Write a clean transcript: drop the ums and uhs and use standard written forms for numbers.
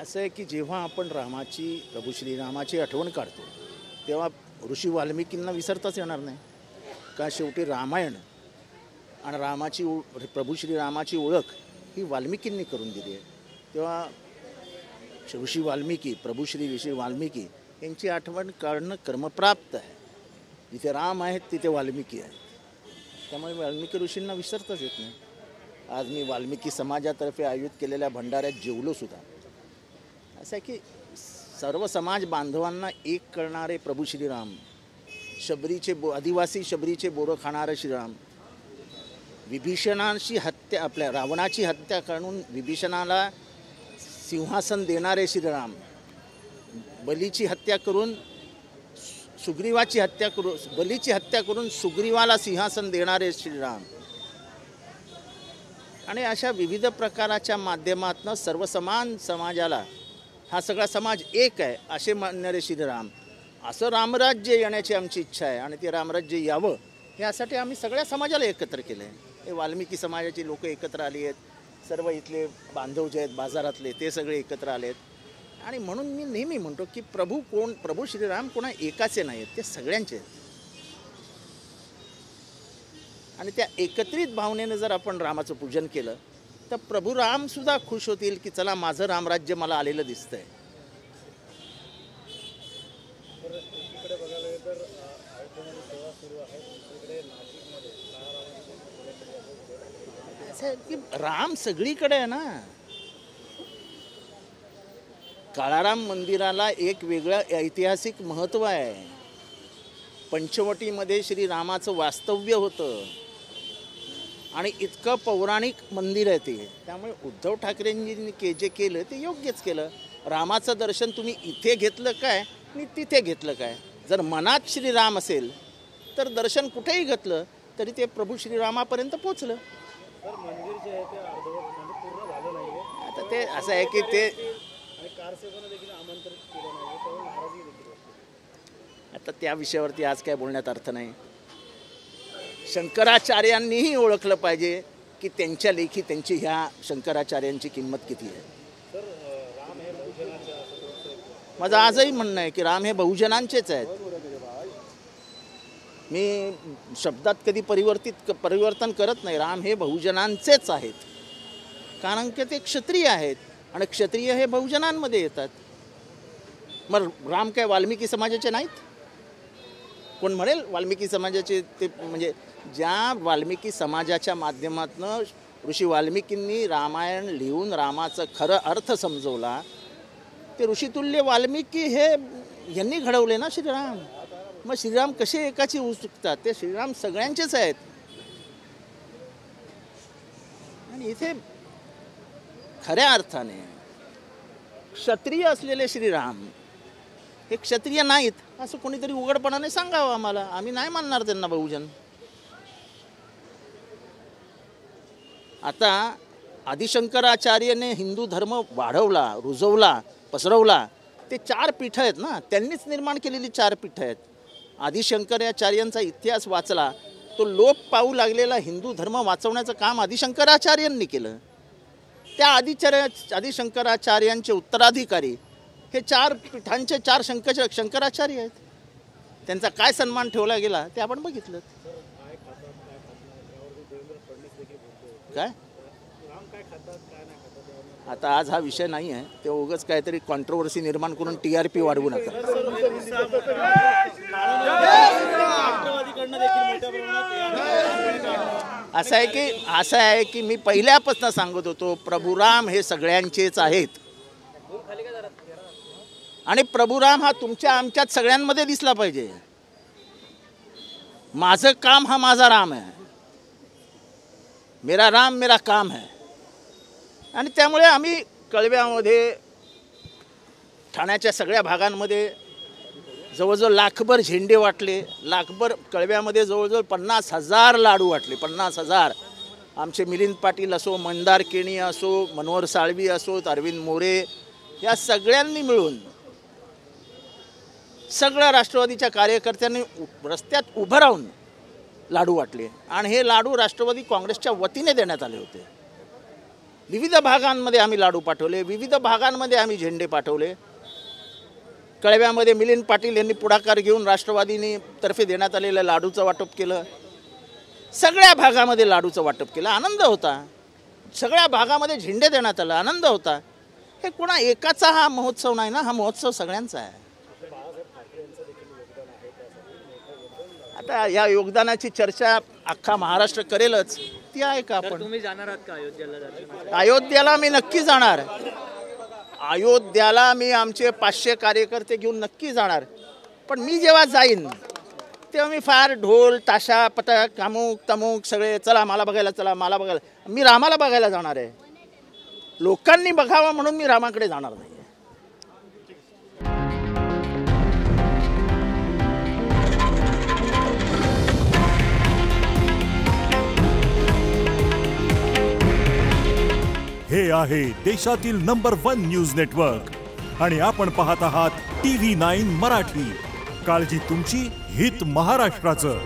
असं आहे की जेव्हा आपण प्रभू श्रीरामाची आठवण काढतो तेव्हा ऋषी वाल्मिकींना विसरताच येणार नाही. का शेवटी रामायण आणि प्रभू श्रीरामाची ओळख ही वाल्मिकींनी करून दिली आहे. तेव्हा प्रभू ऋषी वाल्मिकी यांची आठवण काढणं कर्मप्राप्त आहे. जिथे राम आहेत तिथे वाल्मिकी आहेत. त्यामुळे वाल्मिकी ऋषींना विसरताच येत नाही. आज मी वाल्मिकी समाजातर्फे आयोजित केलेल्या भंडाऱ्यात जेवलो सुद्धा. असं आहे की सर्व समाज बांधवांना एक करणारे प्रभू श्रीराम, आदिवासी शबरीचे बोरं खाणारे श्रीराम, आपल्या रावणाची हत्या करून विभीषणाला सिंहासन देणारे श्रीराम, बलीची हत्या करून सुग्रीवाला सिंहासन देणारे श्रीराम आणि अशा विविध प्रकाराच्या माध्यमातून सर्वसमान समाजाला हा सगळा समाज एक आहे असे म्हणणारे श्रीराम. असं रामराज्य येण्याची आमची इच्छा आहे आणि ते रामराज्य यावं यासाठी आम्ही सगळ्या समाजाला एकत्र केलं आहे. हे वाल्मिकी समाजाची लोक एकत्र आली आहेत. सर्व इथले बांधव जे आहेत बाजारातले ते सगळे एकत्र आले आहेत. आणि म्हणून मी नेहमी म्हणतो की प्रभू श्रीराम कोणा एकाचे नाही आहेत, ते सगळ्यांचे आहेत. आणि त्या एकत्रित भावनेनं जर आपण रामाचं पूजन केलं तर प्रभू रामसुद्धा खुश होतील की चला माझं रामराज्य मला आलेलं दिसतंय. की राम सगळीकडे आहे ना. काळाराम मंदिराला एक वेगळं ऐतिहासिक महत्त्व आहे. पंचवटीमध्ये श्रीरामाचं वास्तव्य होतं आणि इतकं पौराणिक मंदिर आहे ते. त्यामुळे उद्धव ठाकरेंनी जे केलं ते योग्यच केलं. रामाचं दर्शन तुम्ही इथे घेतलं काय आणि तिथे घेतलं काय. जर मनात श्रीराम असेल तर दर्शन कुठेही घेतलं तरी ते प्रभू श्रीरामापर्यंत पोचलं. मंदिर जे आहे ते अर्धवट पूर्ण झालं नाही. आता ते असं आहे की ते कारसेवकांना देखील आमंत्रित केलं नाही, त्यामुळे नाराजी देखील. आता त्या विषयावरती आज काय बोलण्यात अर्थ नाही. शंकराचार्यांनीही ओळखलं पाहिजे की त्यांच्या लेखी त्यांची ह्या शंकराचार्यांची किंमत किती आहे. सर, राम हे बहुजनाचे माझं आजही म्हणणं आहे की राम हे बहुजनांचेच आहेत. मी शब्दात कधी परिवर्तन करत नाही. राम हे बहुजनांचेच आहेत. कारण की ते क्षत्रिय आहेत आणि क्षत्रिय हे बहुजनांमध्ये येतात. मग राम काय वाल्मिकी समाजाचे नाहीत? कोण म्हणेल वाल्मिकी समाजाचे ते म्हणजे ज्या वाल्मिकी समाजाच्या माध्यमातून ऋषी वाल्मिकींनी रामायण लिहून रामाचं खरं अर्थ समजवला ते ऋषितुल्य वाल्मिकी हे यांनी घडवले ना श्रीराम. मग श्रीराम कसे एकाची होऊ शकतात? ते श्रीराम सगळ्यांचेच आहेत. आणि इथे खऱ्या अर्थाने क्षत्रिय असलेले श्रीराम हे क्षत्रिय नाहीत असं कोणीतरी उघडपणाने सांगावं आम्हाला. आम्ही नाही मानणार त्यांना बहुजन. आता आदिशंकराचार्याने हिंदू धर्म वाढवला, रुजवला, पसरवला. ते 4 पीठं आहेत ना, त्यांनीच निर्माण केलेली 4 पीठं आहेत. आदिशंकराचार्यांचा इतिहास वाचला तो लोप पाहू लागलेला हिंदू धर्म वाचवण्याचं काम आदिशंकराचार्यांनी केलं. त्या आदिशंकराचार्यांचे उत्तराधिकारी हे 4 पीठांचे 4 शंकराचार्य आहेत. त्यांचा काय सन्मान ठेवला गेला ते आपण बघितलं. काय आता आज हा विषय नाही आहे. ते उगाच काहीतरी कॉन्ट्रोवर्सी निर्माण करून TRP वाढवू नका. असं आहे की मी पहिल्यापासून सांगत होतो प्रभुराम हे सगळ्यांचेच आहेत. आणि प्रभुराम हा तुमच्या आमच्यात सगळ्यांमध्ये दिसला पाहिजे. माझं काम हा माझा राम आहे. मेरा राम मेरा काम है. आणि त्यामुळे आम्ही कळव्यामध्ये ठाण्याच्या सगळ्या भागांमध्ये जवळजवळ लाखभर झेंडे वाटले. लाखभर कळव्यामध्ये जवळजवळ 50,000 लाडू वाटले. 50,000. आमचे मिलिंद पाटील असो, मंदार केणी असो, मनोहर साळवी असो, अरविंद मोरे या सगळ्यांनी मिळून सगळ्या राष्ट्रवादीच्या कार्यकर्त्यांनी रस्त्यात उभं राहून लाडू वाटले. आणि हे लाडू राष्ट्रवादी काँग्रेसच्या वतीने देण्यात आले होते. विविध भागांमध्ये आम्ही लाडू पाठवले, विविध भागांमध्ये आम्ही झेंडे पाठवले. कळव्यामध्ये मिलिंद पाटील यांनी पुढाकार घेऊन राष्ट्रवादीने तर्फे देण्यात आलेलं लाडूचं वाटप केलं. सगळ्या भागामध्ये लाडूचं वाटप केलं, आनंद होता. सगळ्या भागामध्ये झेंडे देण्यात आला, आनंद होता. हे कोणा एकाचा हा महोत्सव नाही ना, हा महोत्सव सगळ्यांचा आहे. आता या योगदानाची चर्चा अख्खा महाराष्ट्र करेलच, ती आहे का आपण? तुम्ही जाणार आहात का अयोध्येला? अयोध्येला मी नक्की जाणार. अयोध्येला मी आमचे 500 कार्यकर्ते घेऊन नक्की जाणार. पण मी जेव्हा जाईन तेव्हा मी फार ढोल ताशा पथक अमुक तमुक सगळे चला मला बघायला, चला मला बघायला. मी रामाला बघायला जाणार आहे. लोकांनी बघावं म्हणून मी रामाकडे जाणार नाही. हे आहे देशातील नंबर 1 न्यूज नेटवर्क आणि आपण पाहत आहात TV9 मराठी. काळजी तुमची, हित महाराष्ट्राचं.